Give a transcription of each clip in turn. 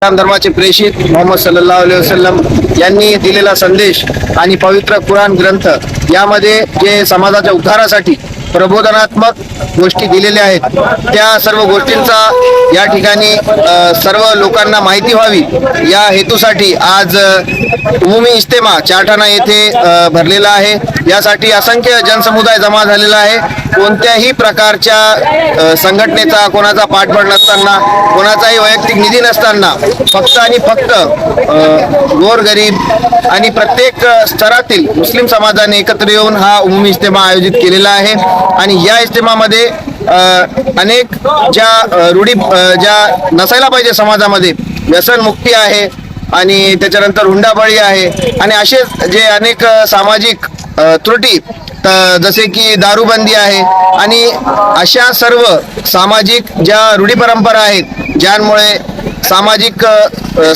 इस्लाम धर्माचे प्रेषित मोहम्मद सल्लल्लाहु अलैहि वसल्लम यांनी दिलेला संदेश आणि पवित्र कुराण ग्रंथ यामध्ये जे समाजाच्या उद्धारासाठी प्रबोधनात्मक गोष्टी दिलेल्या आहेत, त्या सर्व गोष्टींचा या ठिकाणी सर्व लोकांना माहिती व्हावी या हेतूसाठी आज उमुमी इज्तिमा चारठाणा येथे भरलेला आहे। यासाठी असंख्य जनसमुदाय जमा झालेला आहे। कोणत्याही प्रकारच्या संघटनेचा कोणाचा पाठबळ नसताना, कोणाचाही वैयक्तिक निधी नसताना फक्त आणि फक्त गोरगरीब आणि प्रत्येक स्तरातील मुस्लिम समाजाने एकत्र येऊन हा उमुमी इज्तिमा आयोजित केलेला आहे। आणि या इज्तिमामध्ये अनेक ज्या रूढी ज्या नसायला पाहिजे समाजामध्ये, व्यसनमुक्ती आहे आणि त्याच्यानंतर हुंडाबळी आहे आणि असे जे अनेक सामाजिक त्रुटी जसे की दारूबंदी आहे आणि अशा सर्व सामाजिक ज्या रूढी परंपरा आहेत ज्यांमुळे सामाजिक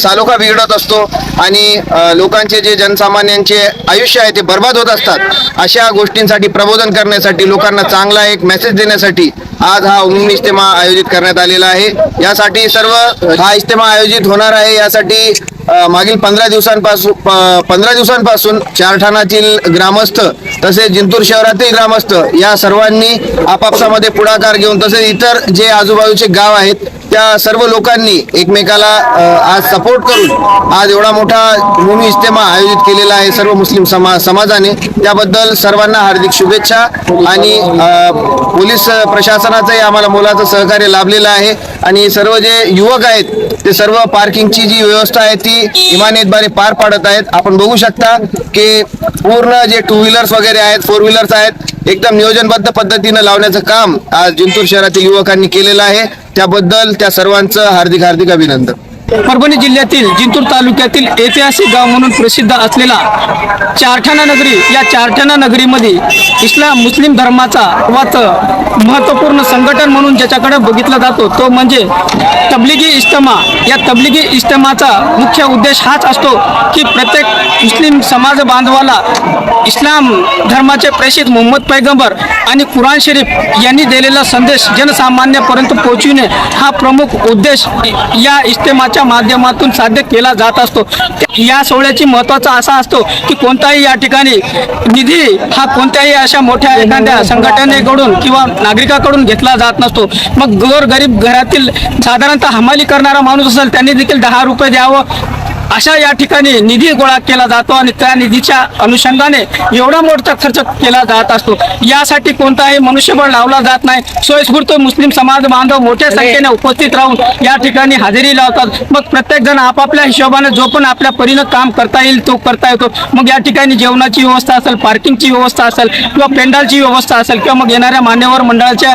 सालोखा बिघडत असतो आणि लोकांचे जे जनसामान्यांचे आयुष्य आहे ते बर्बाद होत असतात, अशा गोष्टींसाठी प्रबोधन करण्यासाठी, लोकांना चांगला एक मेसेज देण्यासाठी आज हा उमुमी इज्तिमा आयोजित करण्यात आलेला आहे। यासाठी सर्व हा इज्तिमा आयोजित होणार आहे। यासाठी मागील 15 दिवसांपासून चारठाणातील ग्रामस्थ तसेच जिंतूर शहरातील ग्रामस्थ या सर्वांनी आपापसामध्ये पुढाकार घेऊन तसेच इतर जे आजूबाजूचे गाव आहेत त्या सर्व लोकांनी एकमेकाला आज सपोर्ट करून आज एवढा मोठा उमुमी इज्तिमा आयोजित केलेला आहे सर्व मुस्लिम समाजाने। त्याबद्दल सर्वांना हार्दिक शुभेच्छा आणि पोलीस प्रशासनाचंही आम्हाला मोलाचं सहकार्य लाभलेलं आहे आणि सर्व जे युवक आहेत ते सर्व पार्किंगची जी व्यवस्था आहे ती इमानीतबारे पार पाडत आहेत। आपण बघू शकता की पूर्ण जे 2 व्हीलर्स वगैरे आहेत, 4 व्हीलर्स आहेत, एकदम नियोजनबद्ध पद्धतीने लावण्याचं काम आज जिंतूर शहरातील युवकांनी केलेलं आहे। त्याबद्दल त्या सर्वांचं हार्दिक हार्दिक अभिनंदन। परभणी जिल्ह्यातील जिंतूर तालुक्यातील ऐतिहासिक गाव म्हणून प्रसिद्ध असलेला चारठाणा नगरी, या चारठाणा नगरीमध्ये मुस्लिम धर्माचा सर्वात महत्त्वपूर्ण संघटन म्हणून ज्याच्याकडे बघितला जातो तो म्हणजे तबलिगी इज्तिमा। या तबलिगी इज्तिमाचा मुख्य उद्देश हाच असतो की प्रत्येक मुस्लिम समाज बांधवाला इस्लाम धर्माचे प्रेषित मोहम्मद पैगंबर आणि कुराण शरीफ यांनी दिलेला संदेश जनसामान्यापर्यंत पोहोचविणे हा प्रमुख उद्देश या इज्तिमाच्या माध्यमातून साध्य केला जात असतो। या सोहळ्याची महत्त्वाचा असा असतो की कोणताही या ठिकाणी निधी हा कोणत्याही अशा मोठ्या एखाद्या संघटनेकडून किंवा नागरिकाकडून घेतला जात नसतो। मग गोरगरीब घरातील साधारणतः हमाली करणारा माणूस असेल त्यांनी देखील 10 रुपये द्यावं अशा या ठिकाणी निधी गोळा केला जातो आणि त्या निधीच्या अनुषंगाने एवढा मोठा खर्च केला जात असतो। यासाठी कोणताही मनुष्यबळ लावला जात नाही। स्वयंस्फूर्त मुस्लिम समाज बांधव मोठ्या संख्येने उपस्थित राहून या ठिकाणी हजेरी लावतात। मग प्रत्येक जण आपापल्या हिशोबाने जो पण आपल्या परीनं काम करता येईल तो करता येतो। मग या ठिकाणी जेवणाची व्यवस्था असेल, पार्किंगची व्यवस्था असेल किंवा पेंडालची व्यवस्था असेल किंवा मग येणाऱ्या मान्यवर मंडळाच्या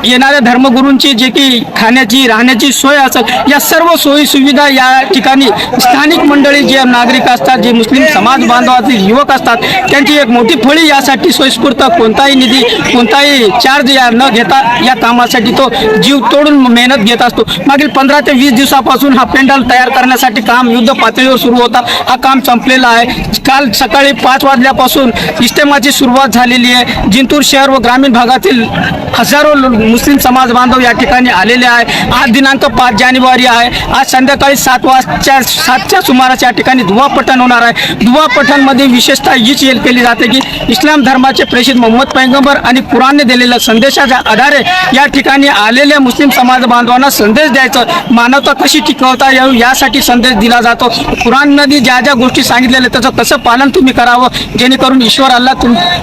येणाऱ्या धर्मगुरूंची जे की खाण्याची राहण्याची सोय असेल, या सर्व सोयी सुविधा या ठिकाणी स्थानिक मंडळी जे नागरिक असतात, जे मुस्लिम समाज बांधवातील युवक असतात त्यांची एक मोठी फळी यासाठी स्वयंस्फूर्त कोणताही निधी कोणताही चार्ज न घेता या कामासाठी तो जीव तोडून मेहनत घेत असतो। मागील 15 ते 20 दिवसापासून हा पेंडल तयार करण्यासाठी काम युद्ध पातळीवर सुरू होता। हा काम संपलेला आहे। काल सकाळी 5 वाजल्यापासून इज्तिमाची सुरुवात झालेली आहे। जिंतूर शहर व ग्रामीण भागातील हजारो मुस्लिम समाज बांधव या ठिकाणी आलेले आहे। आज दिनांक 5 जानेवारी आहे। आज संध्याकाळी 7च्या सुमारास या ठिकाणी दुवा पठण होणार आहे। दुवा पठण मध्ये विशेषतः हीच केली जाते की इस्लाम धर्माचे प्रेषित मोहम्मद पैगंबर आणि कुरानने दिलेल्या संदेशाच्या आधारे या ठिकाणी आलेल्या मुस्लिम समाज बांधवांना संदेश द्यायचा, मानवता कशी टिकवता येईल यासाठी संदेश दिला जातो। कुरानमध्ये ज्या ज्या गोष्टी सांगितलेल्या त्याचं कसं पालन तुम्ही करावं जेणेकरून ईश्वर अल्लाह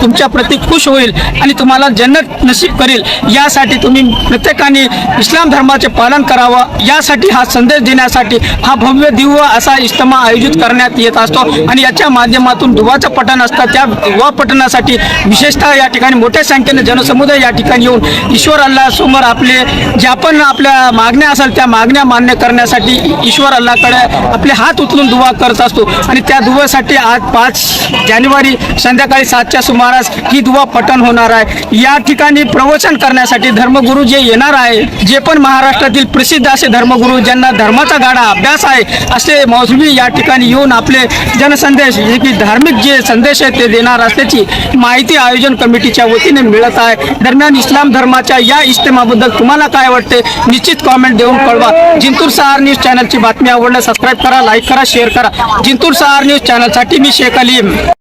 तुमच्या प्रती खुश होईल आणि तुम्हाला जन्नत नसीब करेल, यासाठी तुम्ही प्रत्येकाने इस्लाम धर्माचे पालन करावं यासाठी हा संदेश देण्यासाठी हा भव्य दिव्य असा इज्तिमा आयोजित करण्यात येत असतो। आणि याच्या माध्यमातून दुवाचं पठण असतं। त्या दुवा पठणासाठी विशेषतः या ठिकाणी मोठ्या संख्येने जनसमुदाय या ठिकाणी येऊन ईश्वर अल्लाह समोर आपले ज्या पण आपल्या मागण्या असेल त्या मागण्या मान्य करण्यासाठी ईश्वर अल्लाहकडे आपले हात उचलून दुवा करत असतो। आणि त्या दुवासाठी आज 5 जानेवारी संध्याकाळी 7च्या सुमारास ही दुवा पठण होणार आहे। या ठिकाणी प्रवचन करण्यासाठी धर्मगुरू जे येणार आहे, जे पण महाराष्ट्रातील प्रसिद्ध असे धर्मगुरू ज्यांना धर्माचा गाढा अभ्यास आहे असे मौलवी या ठिकाणी येऊन आपले जनसंदेश जे की धार्मिक जे संदेश आहेत ते देणार असल्याची माहिती आयोजन कमिटीच्या वतीने मिळत आहे. दरम्यान इस्लाम धर्माच्या या इज्तिमाबद्दल तुम्हाला काय वाटते निश्चित कॉमेंट देऊन कळवा. जिंतूर सहार न्यूज चॅनलची बातमी आवडल्यास सबस्क्राईब करा, लाईक करा, शेअर करा. जिंतूर सहार न्यूज चॅनलसाठी मी शेख अलीम.